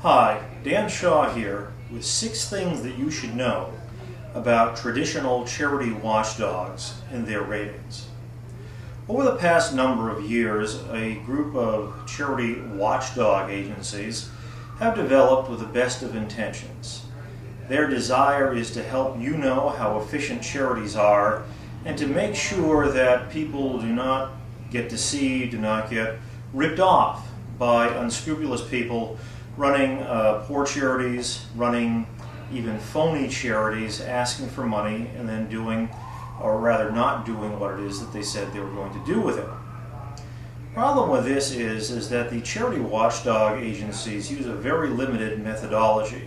Hi, Dan Shaw here with 6 things that you should know about traditional charity watchdogs and their ratings. Over the past number of years, a group of charity watchdog agencies have developed with the best of intentions. Their desire is to help you know how efficient charities are and to make sure that people do not get deceived, do not get ripped off by unscrupulous people running poor charities, running even phony charities, asking for money and then doing, or rather not doing, what it is that they said they were going to do with it. The problem with this is that the charity watchdog agencies use a very limited methodology,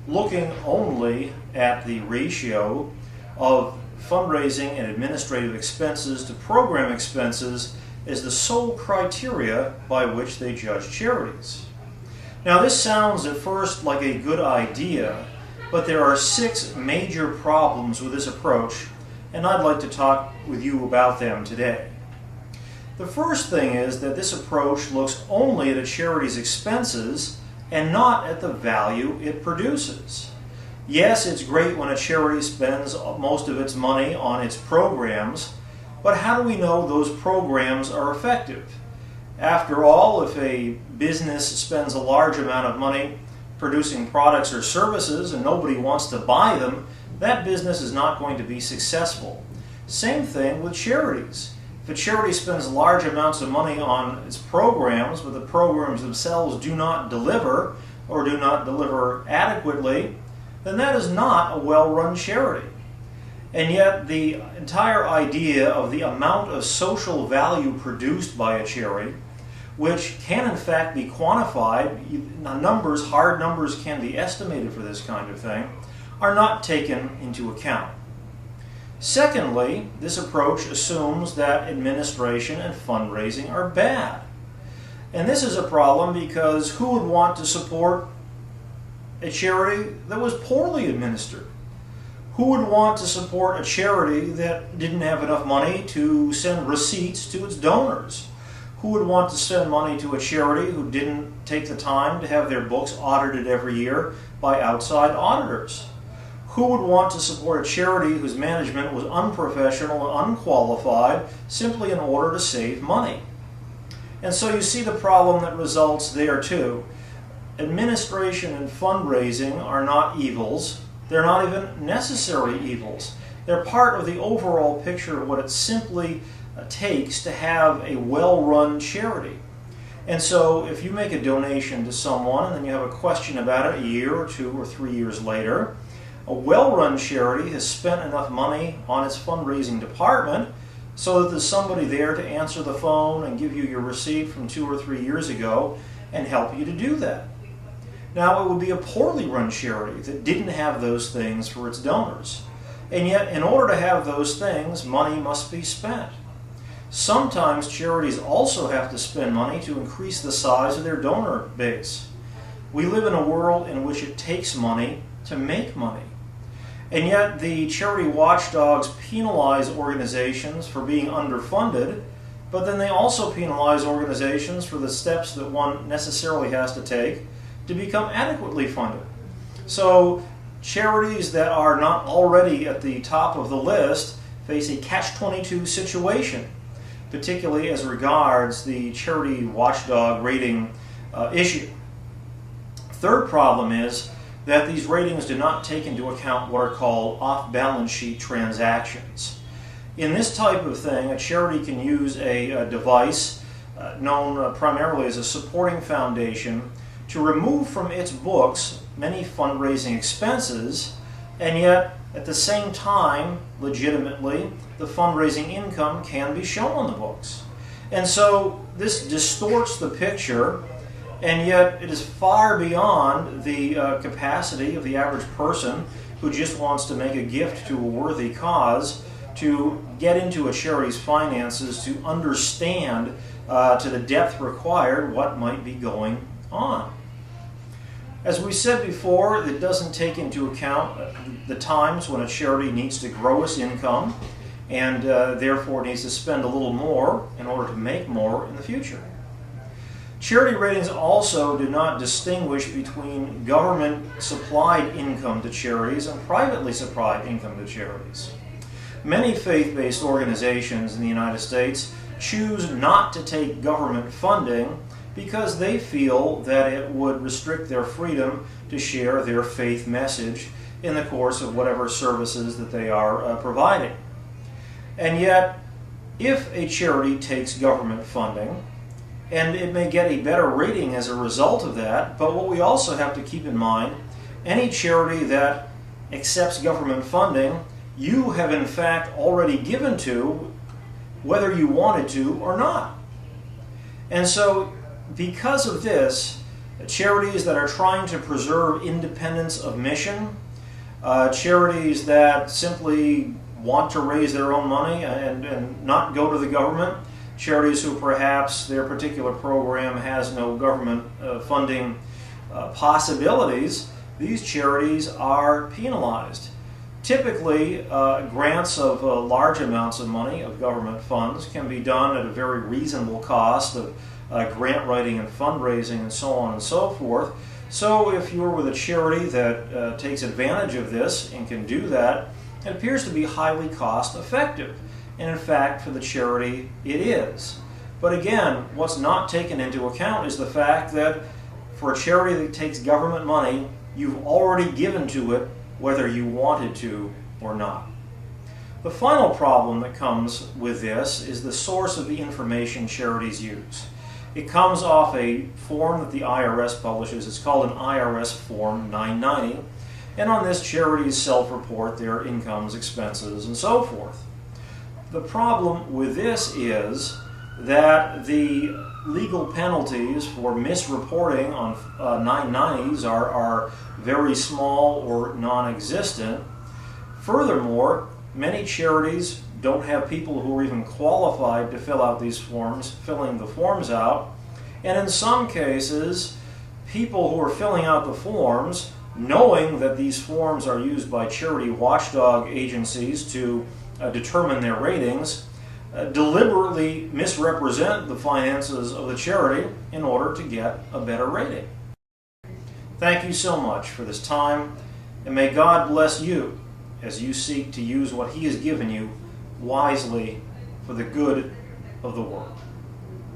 looking only at the ratio of fundraising and administrative expenses to program expenses as the sole criteria by which they judge charities. Now, this sounds at first like a good idea, but there are 6 major problems with this approach, and I'd like to talk with you about them today. The first thing is that this approach looks only at a charity's expenses and not at the value it produces. Yes, it's great when a charity spends most of its money on its programs, but how do we know those programs are effective? After all, if a business spends a large amount of money producing products or services and nobody wants to buy them, that business is not going to be successful. Same thing with charities. If a charity spends large amounts of money on its programs, but the programs themselves do not deliver or do not deliver adequately, then that is not a well-run charity. And yet the entire idea of the amount of social value produced by a charity, which can in fact be quantified, numbers, hard numbers can be estimated for this kind of thing, are not taken into account. Secondly, this approach assumes that administration and fundraising are bad. And this is a problem because who would want to support a charity that was poorly administered? Who would want to support a charity that didn't have enough money to send receipts to its donors? Who would want to send money to a charity who didn't take the time to have their books audited every year by outside auditors? Who would want to support a charity whose management was unprofessional and unqualified simply in order to save money? And so you see the problem that results there too. Administration and fundraising are not evils. They're not even necessary evils. They're part of the overall picture of what it simply takes to have a well-run charity. And so if you make a donation to someone and then you have a question about it a year or 2 or 3 years later, a well-run charity has spent enough money on its fundraising department so that there's somebody there to answer the phone and give you your receipt from 2 or 3 years ago and help you to do that. Now, it would be a poorly run charity that didn't have those things for its donors. And yet, in order to have those things, money must be spent. Sometimes charities also have to spend money to increase the size of their donor base. We live in a world in which it takes money to make money. And yet, the charity watchdogs penalize organizations for being underfunded, but then they also penalize organizations for the steps that one necessarily has to take to become adequately funded. So charities that are not already at the top of the list face a catch-22 situation, particularly as regards the charity watchdog rating issue. Third problem is that these ratings do not take into account what are called off-balance sheet transactions. In this type of thing, a charity can use a device known primarily as a supporting foundation to remove from its books many fundraising expenses, and yet at the same time, legitimately, the fundraising income can be shown on the books. And so this distorts the picture, and yet it is far beyond the capacity of the average person who just wants to make a gift to a worthy cause to get into a charity's finances to understand to the depth required what might be going on. As we said before, it doesn't take into account the times when a charity needs to grow its income and therefore needs to spend a little more in order to make more in the future. Charity ratings also do not distinguish between government-supplied income to charities and privately supplied income to charities. Many faith-based organizations in the United States choose not to take government funding because they feel that it would restrict their freedom to share their faith message in the course of whatever services that they are providing. And yet, if a charity takes government funding, and it may get a better rating as a result of that, but what we also have to keep in mind, any charity that accepts government funding, you have in fact already given to, whether you wanted to or not. And so, because of this, charities that are trying to preserve independence of mission, charities that simply want to raise their own money and not go to the government, charities who perhaps their particular program has no government funding possibilities, these charities are penalized. Typically, grants of large amounts of money of government funds can be done at a very reasonable cost of grant writing and fundraising and so on and so forth. So if you're with a charity that takes advantage of this and can do that, it appears to be highly cost effective. And in fact, for the charity, it is. But again, what's not taken into account is the fact that for a charity that takes government money, you've already given to it whether you wanted to or not. The final problem that comes with this is the source of the information charities use. It comes off a form that the IRS publishes. It's called an IRS Form 990. And on this, charities self-report their incomes, expenses, and so forth. The problem with this is that the legal penalties for misreporting on 990s are very small or non-existent. Furthermore, many charities don't have people who are even qualified to fill out these forms, filling the forms out. And in some cases, people who are filling out the forms, knowing that these forms are used by charity watchdog agencies to determine their ratings, deliberately misrepresent the finances of the charity in order to get a better rating. Thank you so much for this time, and may God bless you as you seek to use what He has given you wisely for the good of the world.